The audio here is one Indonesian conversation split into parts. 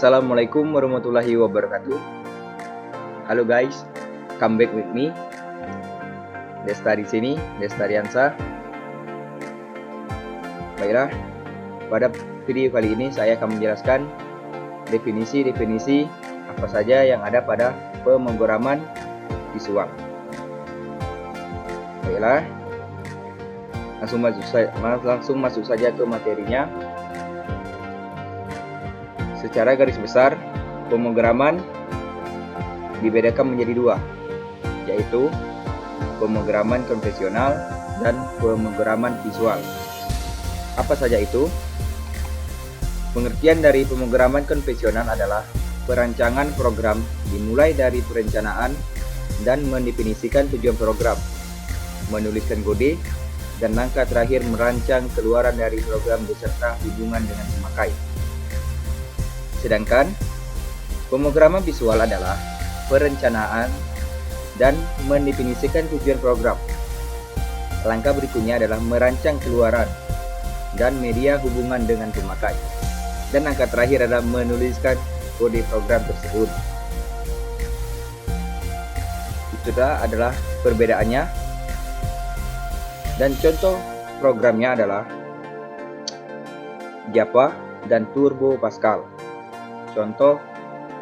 Assalamualaikum warahmatullahi wabarakatuh. Halo guys, come back with me. Desta di sini, Destariansa. Baiklah, pada video kali ini saya akan menjelaskan definisi-definisi apa saja yang ada pada pemrograman visual. Baiklah, langsung masuk saja ke materinya. Secara garis besar, pemrograman dibedakan menjadi dua, yaitu pemrograman konvensional dan pemrograman visual. Apa saja itu? Pengertian dari pemrograman konvensional adalah perancangan program dimulai dari perencanaan dan mendefinisikan tujuan program, menuliskan kode, dan langkah terakhir merancang keluaran dari program beserta hubungan dengan pemakai. Sedangkan pemrograman visual adalah perencanaan dan mendefinisikan tujuan program. Langkah berikutnya adalah merancang keluaran dan media hubungan dengan pemakai. Dan langkah terakhir adalah menuliskan kode program tersebut. Itu adalah perbedaannya. Dan contoh programnya adalah Java dan Turbo Pascal. Contoh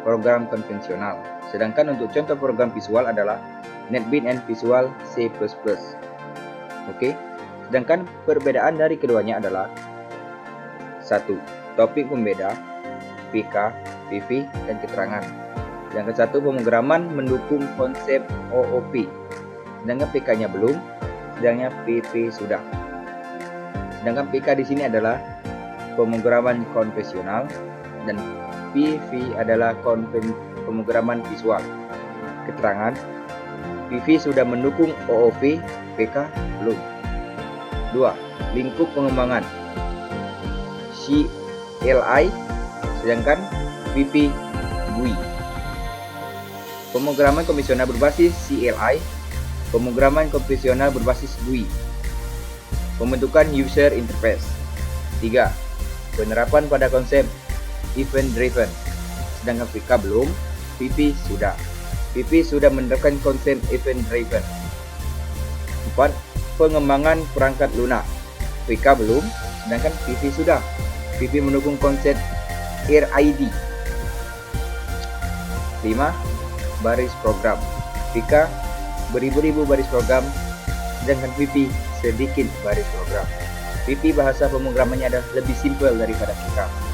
program konvensional. Sedangkan untuk contoh program visual adalah NetBeans and Visual C++. Oke. Sedangkan perbedaan dari keduanya adalah 1. Topik pembeda, PK, PV, dan keterangan. Yang ke-1, pemrograman mendukung konsep OOP. Sedangkan PK-nya belum, sedangkan PV sudah. Sedangkan PK di sini adalah pemrograman konvensional dan PV adalah pemrograman visual. Keterangan, PV sudah mendukung OOP, PK belum. 2. Lingkup pengembangan CLI, sedangkan PV GUI. Pemrograman konvensional berbasis CLI, pemrograman konvensional berbasis GUI. Pembentukan user interface. 3. Penerapan pada konsep event driven, sedangkan PK belum, PV sudah. PV sudah menerapkan konsep event driven. 4. Pengembangan perangkat lunak, PK belum, sedangkan PV sudah. PV mendukung konsep RID. 5. Baris program, PK beribu-ribu baris program, sedangkan PV sedikit baris program. PV bahasa pemrogramannya adalah lebih simpel daripada PK.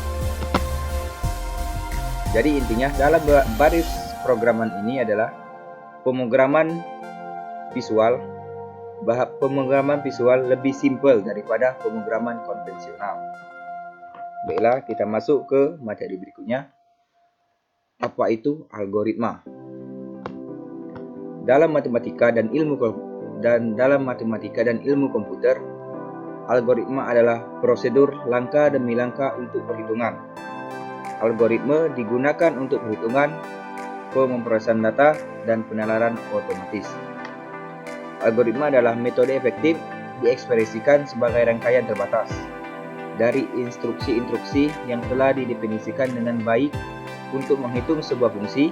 Jadi intinya dalam baris programan ini adalah pemrograman visual. Pemrograman visual lebih simpel daripada pemrograman konvensional. Baiklah, kita masuk ke materi berikutnya. Apa itu algoritma? Dalam matematika dan ilmu komputer, algoritma adalah prosedur langkah demi langkah untuk perhitungan. Algoritma digunakan untuk perhitungan, pemrosesan data, dan penalaran otomatis. Algoritma adalah metode efektif diekspresikan sebagai rangkaian terbatas dari instruksi-instruksi yang telah didefinisikan dengan baik untuk menghitung sebuah fungsi,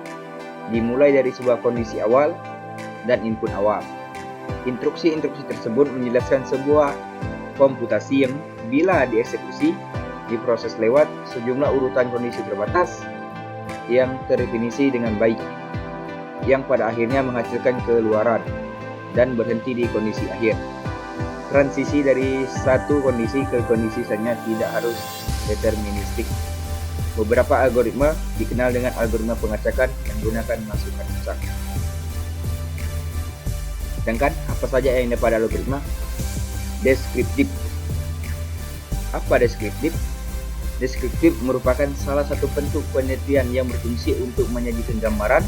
dimulai dari sebuah kondisi awal dan input awal. Instruksi-instruksi tersebut menjelaskan sebuah komputasi yang bila dieksekusi diproses lewat sejumlah urutan kondisi terbatas yang terdefinisi dengan baik, yang pada akhirnya menghasilkan keluaran dan berhenti di kondisi akhir. Transisi dari satu kondisi ke kondisi selanjutnya tidak harus deterministik. Beberapa algoritma dikenal dengan algoritma pengacakan yang menggunakan masukan rusak. Sedangkan apa saja yang ada pada algoritma? Deskriptif. Apa deskriptif? Deskriptif merupakan salah satu bentuk penelitian yang berfungsi untuk menyajikan gambaran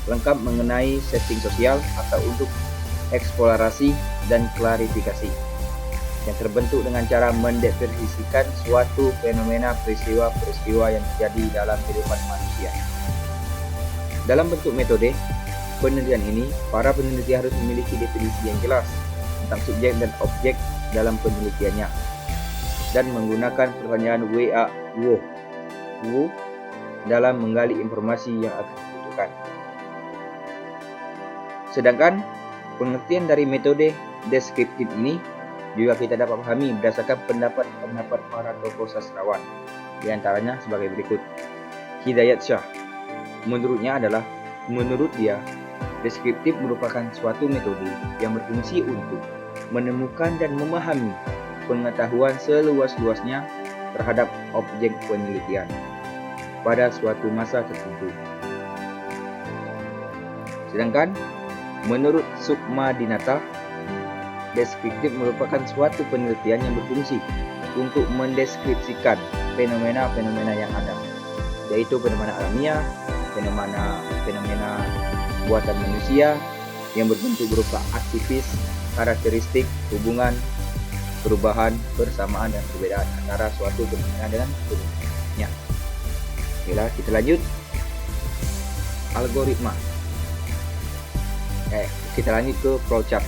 lengkap mengenai setting sosial atau untuk eksplorasi dan klarifikasi, yang terbentuk dengan cara mendefinisikan suatu fenomena peristiwa yang terjadi dalam kehidupan manusia. Dalam bentuk metode penelitian ini, para peneliti harus memiliki definisi yang jelas tentang subjek dan objek dalam penelitiannya, dan menggunakan pertanyaan WO dalam menggali informasi yang akan dibutuhkan. Sedangkan pengertian dari metode deskriptif ini juga kita dapat pahami berdasarkan pendapat para tokoh sastrawan, di antaranya sebagai berikut. Hidayat Shah, menurut dia, deskriptif merupakan suatu metode yang berfungsi untuk menemukan dan memahami pengetahuan seluas-luasnya terhadap objek penelitian pada suatu masa tertentu. Sedangkan menurut Sukma Dinata, deskriptif merupakan suatu penelitian yang berfungsi untuk mendeskripsikan fenomena-fenomena yang ada, yaitu fenomena alamiah, fenomena buatan manusia yang berbentuk berupa aktivis, karakteristik, hubungan, perubahan, persamaan, dan perbedaan antara suatu fenomena dengan fenomena. Oke, kita lanjut. Algoritma. Kita lanjut ke flowchart.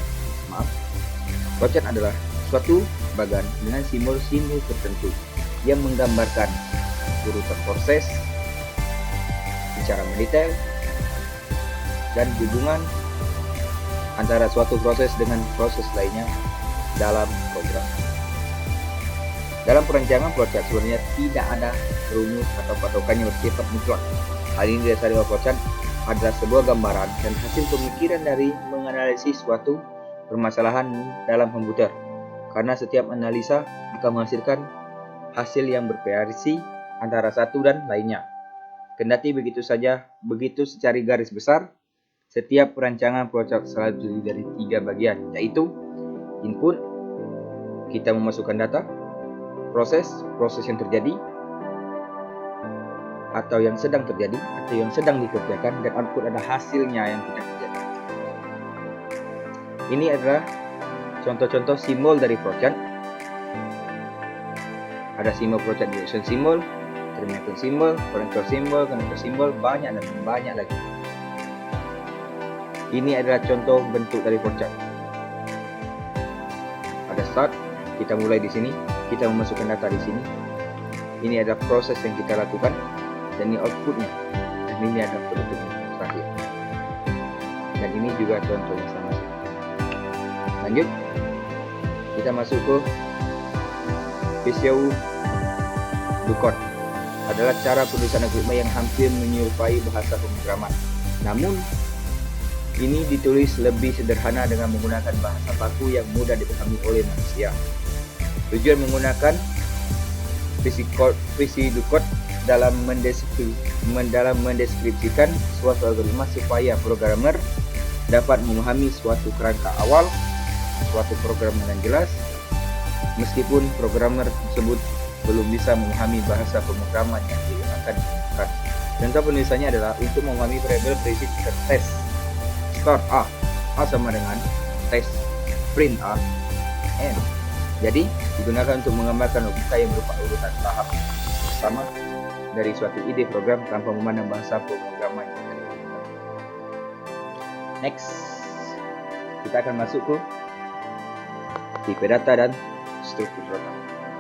Flowchart adalah suatu bagan dengan simbol-simbol tertentu yang menggambarkan urutan proses secara mendetail dan hubungan antara suatu proses dengan proses lainnya dalam program. Dalam perancangan flowchart sebenarnya tidak ada rumus atau patokan yang bersifat mutlak. Hal ini didasari bahwa flowchart adalah sebuah gambaran dan hasil pemikiran dari menganalisis suatu permasalahan dalam komputer, karena setiap analisa akan menghasilkan hasil yang bervariasi antara satu dan lainnya. Kendati begitu secara garis besar, setiap perancangan flowchart selalu terdiri dari 3 bagian, yaitu input, kita memasukkan data, proses yang terjadi atau yang sedang terjadi atau yang sedang dikerjakan, dan output ada hasilnya yang kita kerjakan. Ini adalah contoh-contoh simbol dari flowchart. Ada simbol flowchart, direction symbol, terminator symbol, pointer symbol, connector symbol, banyak lagi. Ini adalah contoh bentuk dari flowchart. Ada start, kita mulai di sini, kita memasukkan data di sini. Ini adalah proses yang kita lakukan, dan ini outputnya, dan ini adalah produknya terakhir. Dan ini juga contohnya sama. Lanjut, kita masuk ke pseudo-code. Adalah cara penulisan algoritma yang hampir menyerupai bahasa pemrograman. Namun, ini ditulis lebih sederhana dengan menggunakan bahasa baku yang mudah dipahami oleh manusia. Tujuan menggunakan pseudo-code dalam mendeskripsikan suatu algoritma supaya programmer dapat memahami suatu kerangka awal suatu program dengan jelas, meskipun programmer tersebut belum bisa memahami bahasa pemrograman yang akan digunakan. Contoh penulisannya adalah untuk memahami variabel berisi tes start A sama dengan tes print A, N. Jadi digunakan untuk menggambarkan logika yang berupa urutan tahap pertama dari suatu ide program tanpa memandang bahasa pemrograman. Next, kita akan masuk ke tipe data dan struktur data.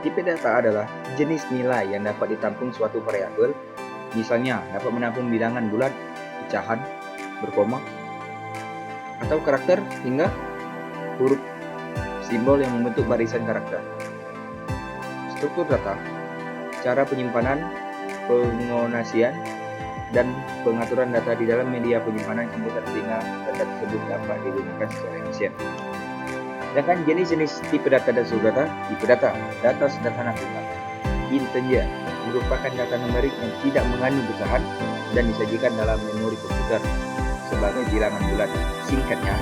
Tipe data adalah jenis nilai yang dapat ditampung suatu variabel, misalnya dapat menampung bilangan bulat, pecahan, berkoma, atau karakter hingga huruf simbol yang membentuk barisan karakter. Struktur data, cara penyimpanan, pengonasian, dan pengaturan data di dalam media penyimpanan komputer sehingga data tersebut dapat digunakan secara efisien. Sedangkan jenis-jenis tipe data dan struktur data, data sederhana tunggal, integer, merupakan data numerik yang tidak mengandung pecahan dan disajikan dalam memori komputer sebagai bilangan bulat. Singkatnya,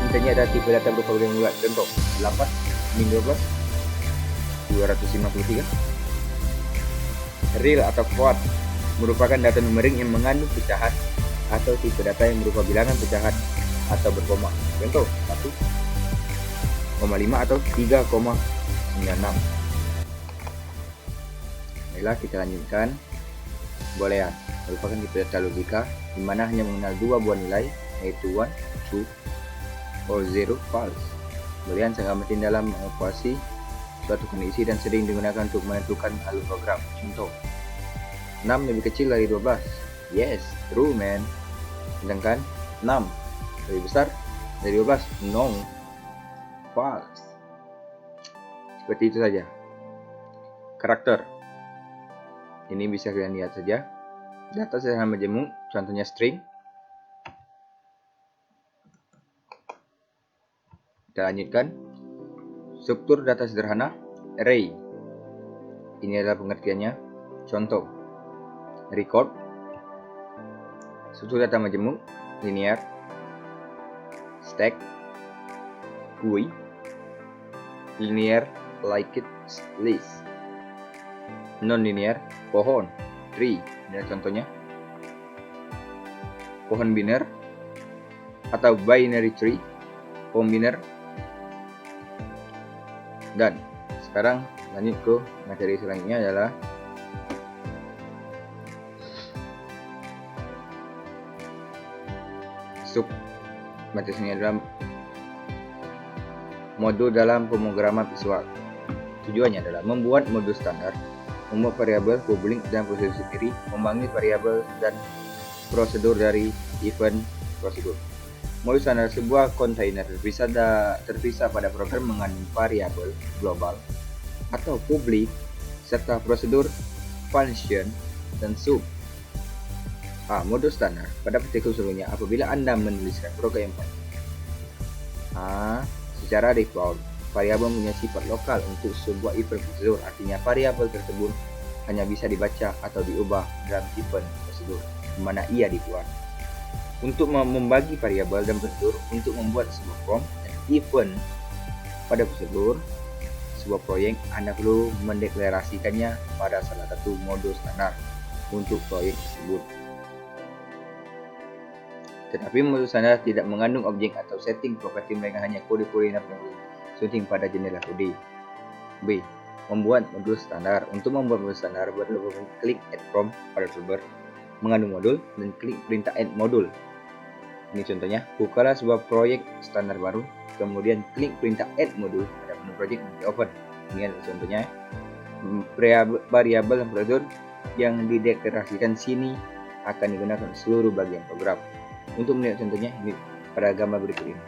integer adalah tipe data berupa bilangan bulat. Contoh 8 min 12 253. Real atau float merupakan data numerik yang mengandung pecahan atau tipe data yang berupa bilangan pecahan atau berkoma. Contoh 1,5 atau 3,96. Baiklah, kita lanjutkan. Boolean merupakan tipe data logika di mana hanya mengenal 2 buah nilai, yaitu 1, true, or 0, false. Boolean sangat penting dalam mengevaluasi suatu kondisi dan sering digunakan untuk menentukan alur program. Contoh 6 lebih kecil dari 12. Yes, true man. Sedangkan 6 lebih besar dari 12. No, false. Seperti itu saja. Karakter. Ini bisa kalian lihat saja. Data sederhana majemuk, contohnya string. Kita lanjutkan. Struktur data sederhana, array. Ini adalah pengertiannya. Contoh, record. Struktur data majemuk, linear. Stack, GUI. Linear, linked list. Non-linear, pohon, tree. Ini adalah contohnya. Pohon biner atau binary tree, pohon biner. Dan sekarang lanjut ke materi selanjutnya adalah materi ini adalah modul dalam pemrograman visual. Tujuannya adalah membuat modul standar, membuat variabel, publik dan prosedur sendiri, memanggil variabel dan prosedur dari event prosedur. Modul standar sebuah kontainer terpisah pada program mengandung variabel global atau publik serta prosedur, function, dan sub. Modul standar pada partikel sebelumnya apabila Anda menuliskan program yang secara default variabel punya sifat lokal untuk sebuah event prosedur, artinya variabel tersebut hanya bisa dibaca atau diubah dalam event prosedur di mana ia dibuat. Untuk membagi variabel dan prosedur untuk membuat sebuah prompt dan event pada prosedur sebuah proyek, Anda perlu mendeklarasikannya pada salah satu modul standar untuk proyek tersebut. Tetapi modul standar tidak mengandung objek atau setting properti, mereka hanya kode-kode yang syuting pada jendela kode. B. Membuat modul standar. Untuk membuat modul standar, perlu klik add prompt pada server mengandung modul dan klik perintah add modul. Ini contohnya, bukalah sebuah proyek standar baru, kemudian klik perintah add modul pada menu project nanti open. Ini adalah contohnya, variabel dan prosedur yang dideklarasikan sini akan digunakan seluruh bagian program. Untuk melihat contohnya, ini pada gambar berikut ini.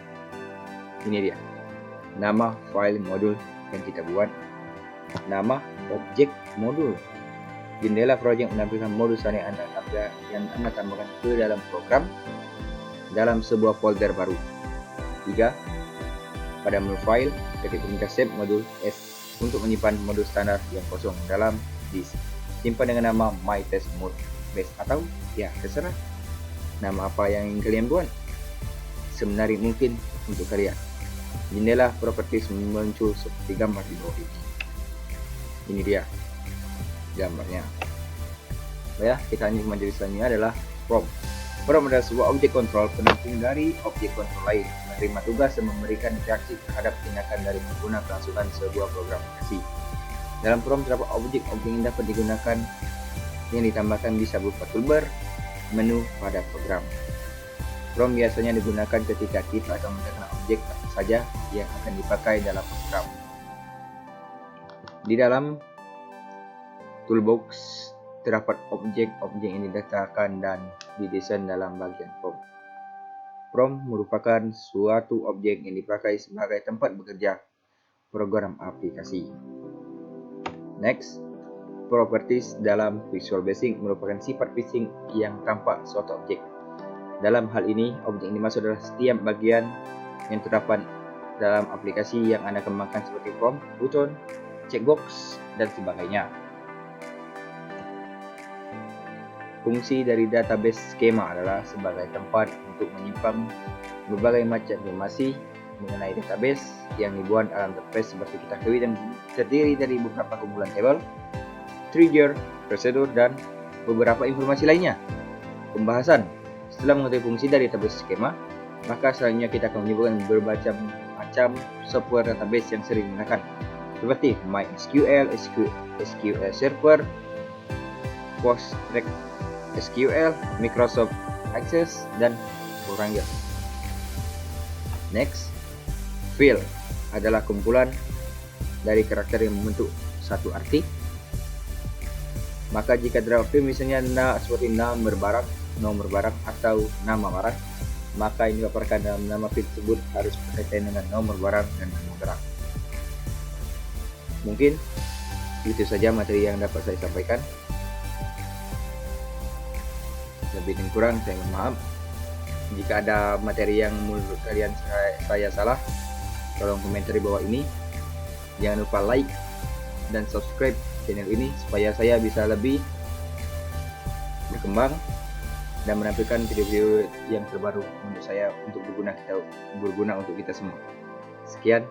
Ini dia, nama file modul yang kita buat, nama objek modul. Jendela project menampilkan modul standar yang Anda tambahkan ke dalam program dalam sebuah folder baru. 3. Pada menu file, ketik perintah save modul S untuk menyimpan modul standar yang kosong dalam disk. Simpan dengan nama mytestmodbase atau ya terserah nama apa yang ingin kalian buat, semenarik mungkin untuk kalian. Jendela properties muncul seperti gambar di bawah ini. Ini dia gambarnya. Ya, kita lanjut materi selanjutnya adalah prompt. Prompt adalah sebuah objek kontrol penampung dari objek kontrol lain, menerima tugas dan memberikan reaksi terhadap tindakan dari pengguna kelangsungan sebuah program aplikasi. Dalam prompt terdapat objek-objek yang dapat digunakan yang ditambahkan bisa berupa toolbar, menu pada program. Prompt biasanya digunakan ketika kita akan menentukan objek apa saja yang akan dipakai dalam program. Di dalam toolbox terdapat objek-objek yang didaftarkan dan didesain dalam bagian prompt. Prompt merupakan suatu objek yang dipakai sebagai tempat bekerja program aplikasi. Next, properties dalam Visual Basic merupakan sifat fisik yang tampak suatu objek. Dalam hal ini, objek yang dimaksud adalah setiap bagian yang terdapat dalam aplikasi yang Anda kembangkan seperti prompt, button, checkbox, dan sebagainya. Fungsi dari database skema adalah sebagai tempat untuk menyimpan berbagai macam informasi mengenai database yang dibuat dalam database seperti kita ketahui dan terdiri dari beberapa kumpulan tabel, trigger, prosedur, dan beberapa informasi lainnya. Pembahasan. Setelah mengetahui fungsi dari database skema, maka selanjutnya kita akan menyebutkan berbagai macam software database yang sering digunakan seperti MySQL, SQL Server, PostgreSQL, Microsoft Access, dan Oracle. Next, field adalah kumpulan dari karakter yang membentuk satu arti. Maka jika drafting misalnya seperti nomor barang atau nama barang, maka yang dipaparkan dalam nama feed tersebut harus berkaitan dengan nomor barang dan nama barang. Mungkin itu saja materi yang dapat saya sampaikan. Lebih dan kurang saya mohon maaf. Jika ada materi yang menurut kalian saya salah, tolong komentar di bawah ini. Jangan lupa like dan subscribe channel ini supaya saya bisa lebih berkembang dan menampilkan video-video yang terbaru untuk saya, untuk berguna untuk kita semua. Sekian,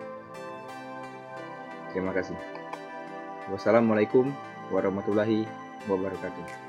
terima kasih. Wassalamualaikum warahmatullahi wabarakatuh.